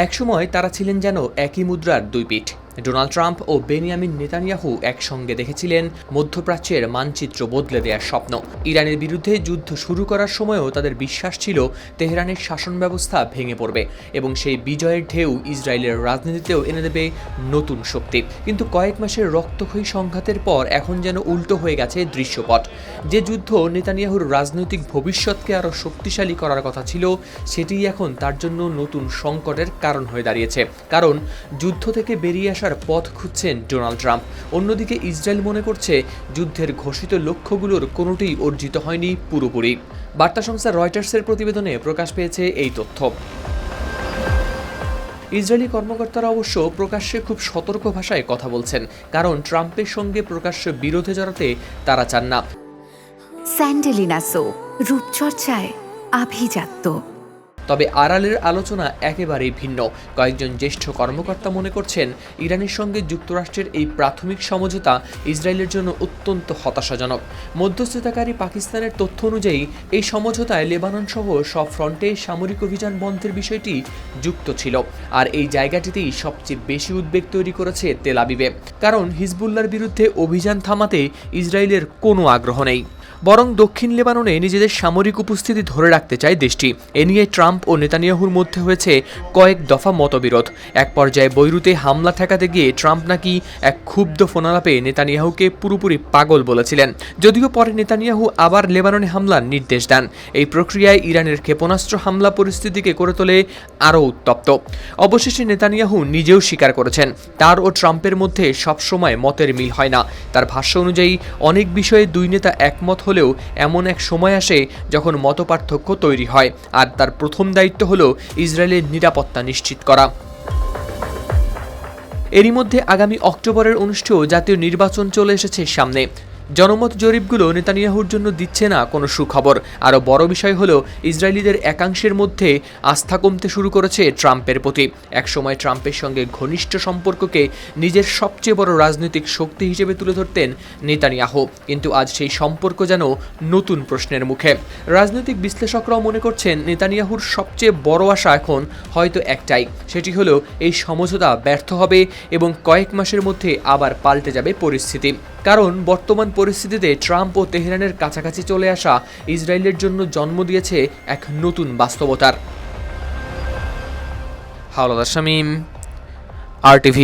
একসময় তারা ছিলেন যেন একই মুদ্রার দুই পিঠ। ডোনাল্ড ট্রাম্প ও বেনিয়ামিন নেতানিয়াহু একসঙ্গে দেখেছিলেন মধ্যপ্রাচ্যের মানচিত্র বদলে দেওয়ার স্বপ্ন। ইরানের বিরুদ্ধে যুদ্ধ শুরু করার সময়ও তাদের বিশ্বাস ছিল তেহরানের শাসন ব্যবস্থা ভেঙে পড়বে এবং সেই বিজয়ের ঢেউ ইসরায়েলের রাজনীতিতেও এনে দেবে নতুন শক্তি। কিন্তু কয়েক মাসের রক্তক্ষয়ী সংঘাতের পর এখন যেন উল্টো হয়ে গেছে দৃশ্যপট। যে যুদ্ধ নেতানিয়াহুর রাজনৈতিক ভবিষ্যৎকে আরও শক্তিশালী করার কথা ছিল, সেটিই এখন তার জন্য নতুন সংকটের কারণ হয়ে দাঁড়িয়েছে। কারণ যুদ্ধ থেকে বেরিয়ে আসার পথ খুঁজছেন ডোনাল্ড ট্রাম্প। অন্যদিকে ইসরায়েল মনে করছে যুদ্ধের ঘোষিত লক্ষ্যগুলোর কোনোটিই অর্জিত হয়নি পুরোপুরি। বার্তা সংস্থা রয়টার্সের প্রতিবেদনে প্রকাশ পেয়েছে এই তথ্য। ইসরায়েলি কর্মকর্তারা অবশ্য প্রকাশ্যে খুব সতর্ক ভাষায় কথা বলছেন, কারণ ট্রাম্পের সঙ্গে প্রকাশ্যে বিরোধে জড়াতে তারা চান না। স্যান্ডেলিনা সো, রূপচর্চায় আভিজাত্য। তবে আড়ালের আলোচনা একেবারেই ভিন্ন। কয়েকজন জ্যেষ্ঠ কর্মকর্তা মনে করছেন ইরানের সঙ্গে যুক্তরাষ্ট্রের এই প্রাথমিক সমঝোতা ইসরায়েলের জন্য অত্যন্ত হতাশাজনক। মধ্যস্থতাকারী পাকিস্তানের তথ্য অনুযায়ী এই সমঝোতায় লেবানন সহ সব ফ্রন্টে সামরিক অভিযান বন্ধের বিষয়টি যুক্ত ছিল। আর এই জায়গাটিতেই সবচেয়ে বেশি উদ্বেগ তৈরি করেছে তেল আবিবে, কারণ হিজবুল্লাহর বিরুদ্ধে অভিযান থামাতে ইসরায়েলের কোনো আগ্রহ নেই, বরং দক্ষিণ লেবাননে নিজেদের সামরিক উপস্থিতি ধরে রাখতে চায় দেশটি। এ নিয়ে ট্রাম্প ও নেতানিয়াহুর মধ্যে হয়েছে কয়েক দফা মতবিরোধ। এক পর্যায়ে বৈরুতে হামলা ঠেকাতে গিয়ে ট্রাম্প নাকি এক ক্ষুব্ধ ফোনালাপে নেতানিয়াহুকে পুরোপুরি পাগল বলেছিলেন। যদিও পরে নেতানিয়াহু আবার লেবাননে হামলার নির্দেশ দেন। এই প্রক্রিয়ায় ইরানের ক্ষেপণাস্ত্র হামলা পরিস্থিতিকে করে তোলে আরও উত্তপ্ত। অবশেষে নেতানিয়াহু নিজেও স্বীকার করেছেন তার ও ট্রাম্পের মধ্যে সবসময় মতের মিল হয় না। তার ভাষ্য অনুযায়ী অনেক বিষয়ে দুই নেতা একমত হলেও এমন এক সময় আসে যখন মতপার্থক্য তৈরি হয়, আর তার প্রথম দায়িত্ব হলো ইসরায়েলের নিরাপত্তা নিশ্চিত করা। এরই মধ্যে আগামী অক্টোবরের অনুষ্ঠেয় জাতীয় নির্বাচন চলে এসেছে সামনে। জনমত জরিপগুলো নেতানিয়াহুর জন্য দিচ্ছে না কোনো সুখবর। আরও বড় বিষয় হলো ইসরায়েলিদের একাংশের মধ্যে আস্থা কমতে শুরু করেছে ট্রাম্পের প্রতি। একসময় ট্রাম্পের সঙ্গে ঘনিষ্ঠ সম্পর্ককে নিজের সবচেয়ে বড় রাজনৈতিক শক্তি হিসেবে তুলে ধরতেন নেতানিয়াহু, কিন্তু আজ সেই সম্পর্ক যেন নতুন প্রশ্নের মুখে। রাজনৈতিক বিশ্লেষকরাও মনে করছেন নেতানিয়াহুর সবচেয়ে বড় আশা এখন হয়তো একটাই, সেটি হলো এই সমঝোতা ব্যর্থ হবে এবং কয়েক মাসের মধ্যে আবার পাল্টে যাবে পরিস্থিতি। কারণ বর্তমান পরিস্থিতিতে ট্রাম্প ও তেহরানের কাছাকাছি চলে আসা ইসরায়েলের জন্য জন্ম দিয়েছে এক নতুন বাস্তবতার। হাওলাদার শামীম, RTV।